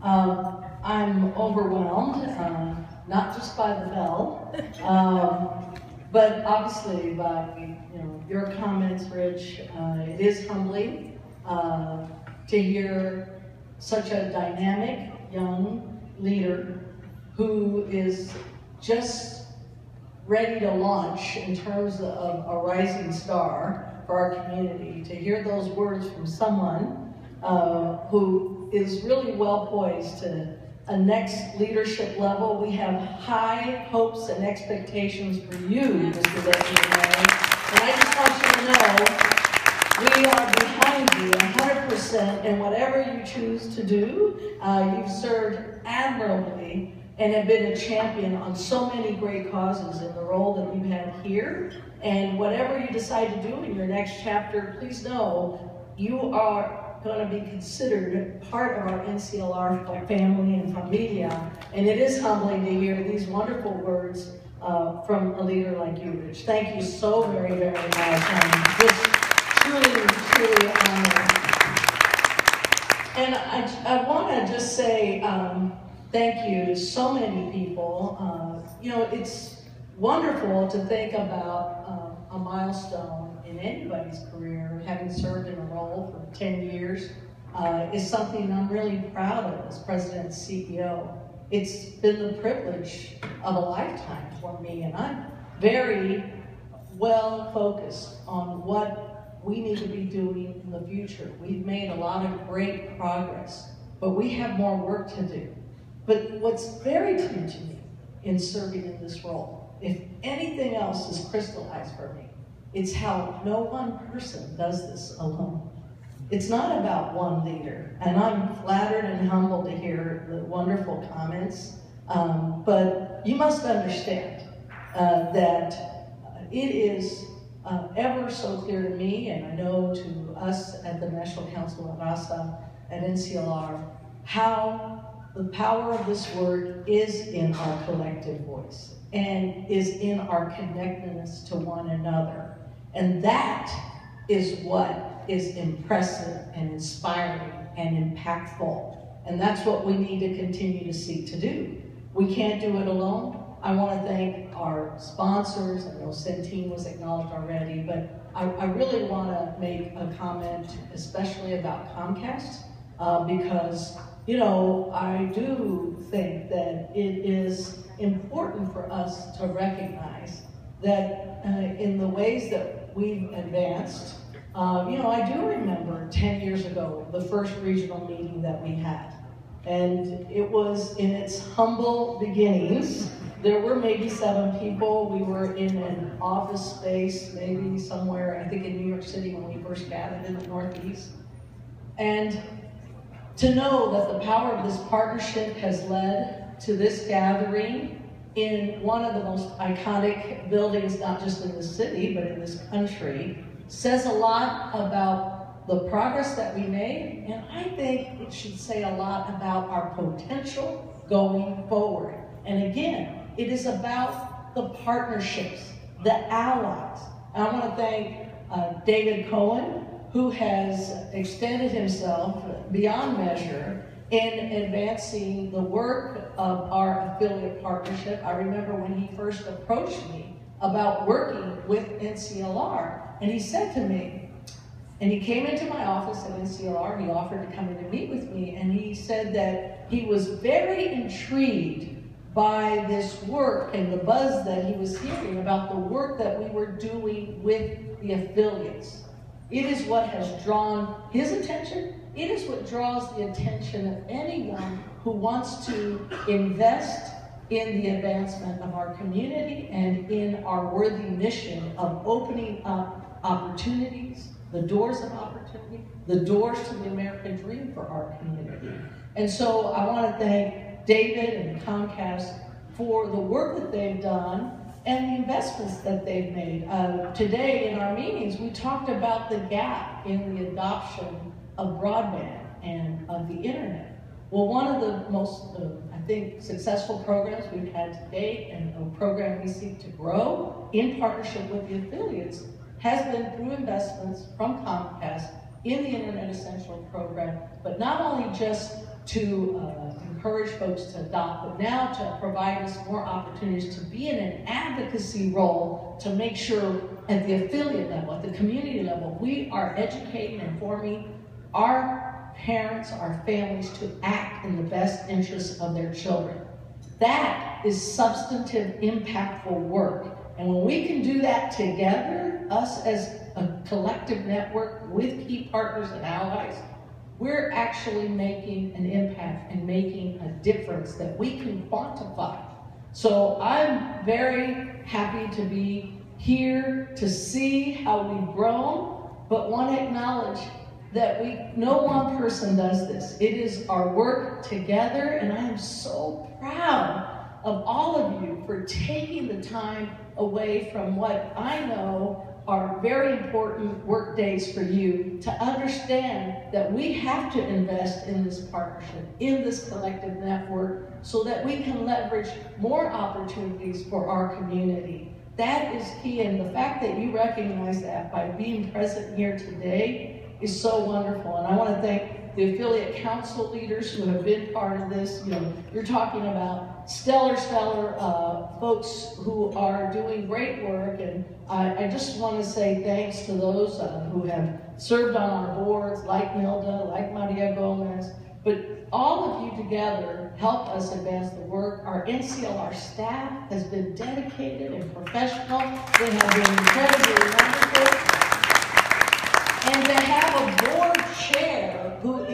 I'm overwhelmed, not just by the bell, but obviously by your comments, Rich. It is humbling to hear such a dynamic young leader who is just ready to launch in terms of a rising star for our community. To hear those words from someone who is really well poised to a next leadership level. We have high hopes and expectations for you, Mr. Deputy Mayor. And I just want you to know we are behind you 100% in whatever you choose to do. You've served admirably and have been a champion on so many great causes in the role that you've had here. And whatever you decide to do in your next chapter, please know you are going to be considered part of our NCLR family and familia. And it is humbling to hear these wonderful words from a leader like you, Rich. Thank you so very, very much. It's truly, truly an honor. And I want to just say thank you to so many people. It's wonderful to think about a milestone in anybody's career. Having served in a role for 10 years is something I'm really proud of as President and CEO. It's been the privilege of a lifetime for me, and I'm very well focused on what we need to be doing in the future. We've made a lot of great progress, but we have more work to do. But what's very clear to me in serving in this role, if anything else is crystallized for me, it's how no one person does this alone. It's not about one leader, and I'm flattered and humbled to hear the wonderful comments, but you must understand that it is ever so clear to me, and I know to us at the National Council of ASA at NCLR, how the power of this word is in our collective voice and is in our connectedness to one another. And that is what is impressive and inspiring and impactful. And that's what we need to continue to seek to do. We can't do it alone. I want to thank our sponsors. I know Centene was acknowledged already, but I really want to make a comment, especially about Comcast, because I do think that it is important for us to recognize that in the ways that we've advanced, I do remember 10 years ago, the first regional meeting that we had. And it was in its humble beginnings. There were maybe 7 people. We were in an office space, maybe somewhere, I think in New York City when we first gathered in the Northeast. And to know that the power of this partnership has led to this gathering in one of the most iconic buildings, not just in the city, but in this country, says a lot about the progress that we made, and I think it should say a lot about our potential going forward. And again, it is about the partnerships, the allies. And I want to thank David Cohen, who has extended himself beyond measure in advancing the work of our affiliate partnership. I remember when he first approached me about working with NCLR, and he said to me, and he came into my office at NCLR, he offered to come in and meet with me, and he said that he was very intrigued by this work and the buzz that he was hearing about the work that we were doing with the affiliates. It is what has drawn his attention. It is what draws the attention of anyone who wants to invest in the advancement of our community and in our worthy mission of opening up opportunities, the doors of opportunity, the doors to the American dream for our community. And so I want to thank David and Comcast for the work that they've done and the investments that they've made. Today in our meetings, we talked about the gap in the adoption of broadband and of the internet. Well, one of the most, I think, successful programs we've had to date, and a program we seek to grow in partnership with the affiliates, has been through investments from Comcast in the Internet Essential program, but not only just to encourage folks to adopt, but now to provide us more opportunities to be in an advocacy role to make sure at the affiliate level, at the community level, we are educating and informing our parents, our families to act in the best interests of their children. That is substantive, impactful work. And when we can do that together, us as a collective network with key partners and allies, we're actually making an impact and making a difference that we can quantify. So I'm very happy to be here to see how we've grown, but want to acknowledge that no one person does this. It is our work together, and I am so proud of all of you for taking the time away from what I know are very important work days for you to understand that we have to invest in this partnership, in this collective network, so that we can leverage more opportunities for our community. That is key, and the fact that you recognize that by being present here today is so wonderful. And I want to thank the affiliate council leaders who have been part of this. You know, you're talking about stellar folks who are doing great work, and I just want to say thanks to those who have served on our boards, like Nilda, like Maria Gomez, but all of you together help us advance the work. Our NCLR staff has been dedicated and professional. They have been incredibly wonderful. And to have a board chair who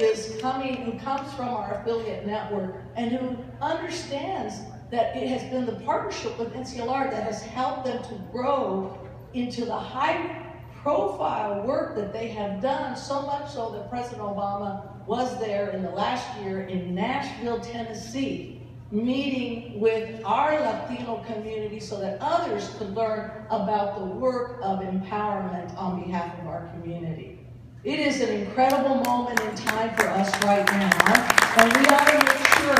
comes from our affiliate network and who understands that it has been the partnership with NCLR that has helped them to grow into the high-profile work that they have done, so much so that President Obama was there in the last year in Nashville, Tennessee, meeting with our Latino community so that others could learn about the work of empowerment on behalf of our community. It is an incredible moment in time for us right now, and we ought to make sure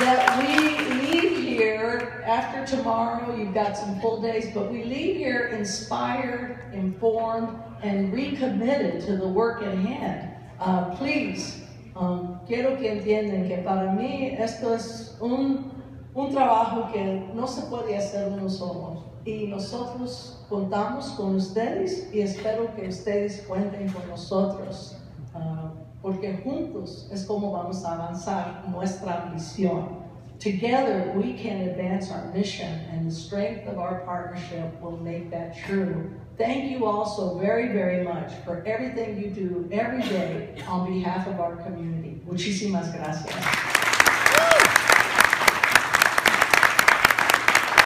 that we leave here after tomorrow. You've got some full days, but we leave here inspired, informed, and recommitted to the work at hand. Please, quiero que entiendan que para mí esto es un trabajo que no se puede hacer uno solo. Y nosotros contamos con ustedes y espero que ustedes cuenten con nosotros. Porque juntos es como vamos a avanzar nuestra ambición. Together, we can advance our mission, and the strength of our partnership will make that true. Thank you all so very, very much for everything you do every day on behalf of our community. Muchísimas gracias.